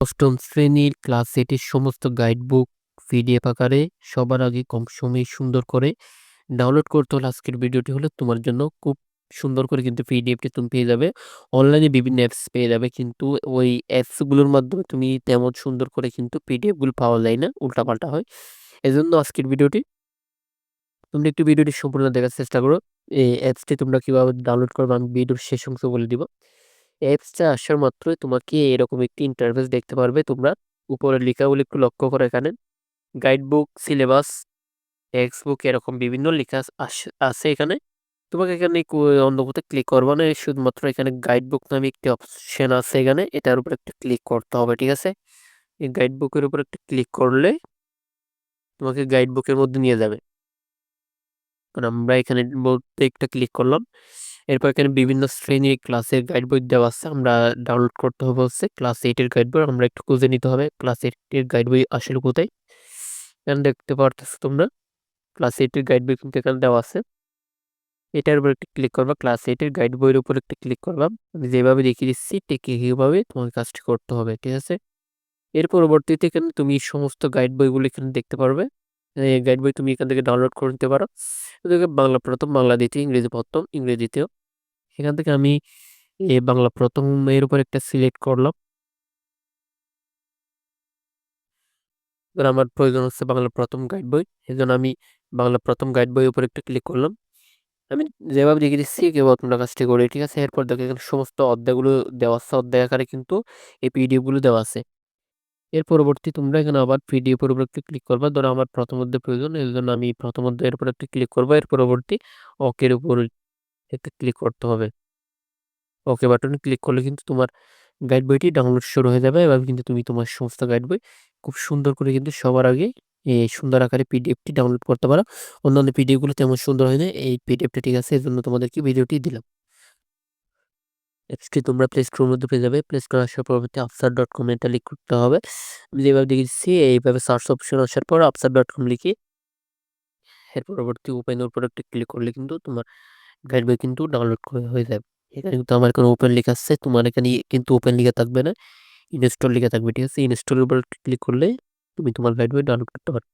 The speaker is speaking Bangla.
অষ্টম শ্রেণীর ক্লাস 8 এর সমস্ত গাইড বুক পিডিএফ আকারে সবার আগে কম সময়ে সুন্দর করে ডাউনলোড করতে হলে আজকের ভিডিওটি হলো তোমার জন্য। খুব সুন্দর করে কিন্তু পিডিএফটি তুমি পেয়ে যাবে। অনলাইনে বিভিন্ন অ্যাপস পেয়ে যাবে, কিন্তু ওই অ্যাপসগুলোর মাধ্যমে তুমি তেমন সুন্দর করে কিন্তু পিডিএফ গুলো পাওয়া যায় না, উল্টাপাল্টা হয়। এজন্য আজকের ভিডিওটি তোমরা একটু ভিডিওটি সম্পূর্ণ দেখার চেষ্টা করো। এই অ্যাপসটি তোমরা কিভাবে ডাউনলোড করবে আমি ভিডিওর শেষ অংশ বলে দিব। অ্যাপসটা আসার মাত্রই তোমাকে এরকম একটি ইন্টারফেস দেখতে পারবে তোমরা। উপরে লেখাগুলো একটু লক্ষ্য করে, এখানে guide book, syllabus, text book এরকম বিভিন্ন লেখা আছে এখানে। তোমাকে এখানে অন্য কোথাও ক্লিক করবা না, শুধুমাত্র এখানে গাইড বুক নামে একটি অপশন আছে, এখানে এটার উপর একটা ক্লিক করতে হবে, ঠিক আছে? এই গাইড বুকের উপর একটা ক্লিক করলে তোমাকে গাইড বুকের মধ্যে নিয়ে যাবে। কারণ আমরা এখানে বলতে একটা ক্লিক করলাম, এরপর এখানে বিভিন্ন শ্রেণীর ক্লাসের গাইড বই দেওয়া আছে। আমরা ডাউনলোড করতে হবে হচ্ছে ক্লাস 8 এর গাইড বই। আমরা একটু খুঁজে নিতে হবে ক্লাস 8 এর গাইড বই আসলে কোথায়। এখানে দেখতে পারতেছো তোমরা ক্লাস 8 এর গাইড বই কিন্তু এখানে দেওয়া আছে। এটার উপর একটা ক্লিক করবা, ক্লাস 8 এর গাইড বইয়ের উপর একটা ক্লিক করবা। আমি যেভাবে দেখিয়ে দিচ্ছি ঠিক এইভাবে তোমাকে কাজটি করতে হবে, ঠিক আছে? এর পরবর্তীতে এখানে তুমি সমস্ত গাইড বইগুলো এখানে দেখতে পারবে। এই গাইড বই তুমি এখান থেকে ডাউনলোড করে নিতে পারো। এদিকে বাংলা প্রথম, বাংলা দ্বিতীয়, ইংরেজি প্রথম, ইংরেজিতেও। এখান থেকে আমি বাংলা প্রথম এর উপর একটা সিলেক্ট করলাম। এবার আমার প্রয়োজন হচ্ছে বাংলা প্রথম গাইড বই, এই জন্য আমি বাংলা প্রথম গাইড বইয়ের উপর একটা ক্লিক করলাম। আমি যেভাবে দেখে দিচ্ছি কেবল তোমরা কাজটি করে, ঠিক আছে? এরপর দেখো এখানে সমস্ত অধ্যায়গুলো দেওয়া আছে, অধ্যায় আকারে কিন্তু এই পিডিএফ গুলো দেওয়া আছে। এর পরবর্তী তোমরা এখানে আবার পিডিএফ এর উপর একটা ক্লিক করবা। ধরো আমার প্রথম অধ্যায় প্রয়োজন, এর জন্য আমি প্রথম অধ্যায়ের উপর একটা ক্লিক করবো। এর পরবর্তী ওকের উপর একটা ক্লিক করতে হবে। ওকে বাটনে ক্লিক করলে কিন্তু তোমার গাইড বইটি ডাউনলোড শুরু হয়ে যাবে, এবার কিন্তু তুমি তোমার সমস্ত গাইড বই খুব সুন্দর করে কিন্তু সবার আগে এই সুন্দর আকারে পিডিএফটি ডাউনলোড করতে পারো। অন্যান্য পিডিএফ গুলো তেমন সুন্দর হয় না, এই পিডিএফটা ঠিক আছে, এর জন্য তোমাদেরকে ভিডিওটি দিলাম। অ্যাপসটি তোমরা প্লে স্টোরের মধ্যে পেয়ে যাবে। প্লে স্টোর আসার পরবর্তী আপসার.com এটা লিখ করতে হবে। আমি যেভাবে দেখেছি এইভাবে সার্চ অপশন আসার পর আপসার.com লিখি, এর পরবর্তী ওপেনের উপর একটা ক্লিক করলে কিন্তু তোমার গাইড বই কিন্তু ডাউনলোড হয়ে যাবে। এখানে কিন্তু আমার কোনো ওপেন লেখা আছে, তোমার এখানে কিন্তু ওপেন লেখা থাকবে না, ইনস্টল লেখা থাকবে, ঠিক আছে? ইনস্টলের উপর ক্লিক করলে তুমি তোমার গাইড বই ডাউনলোড করতে পারো।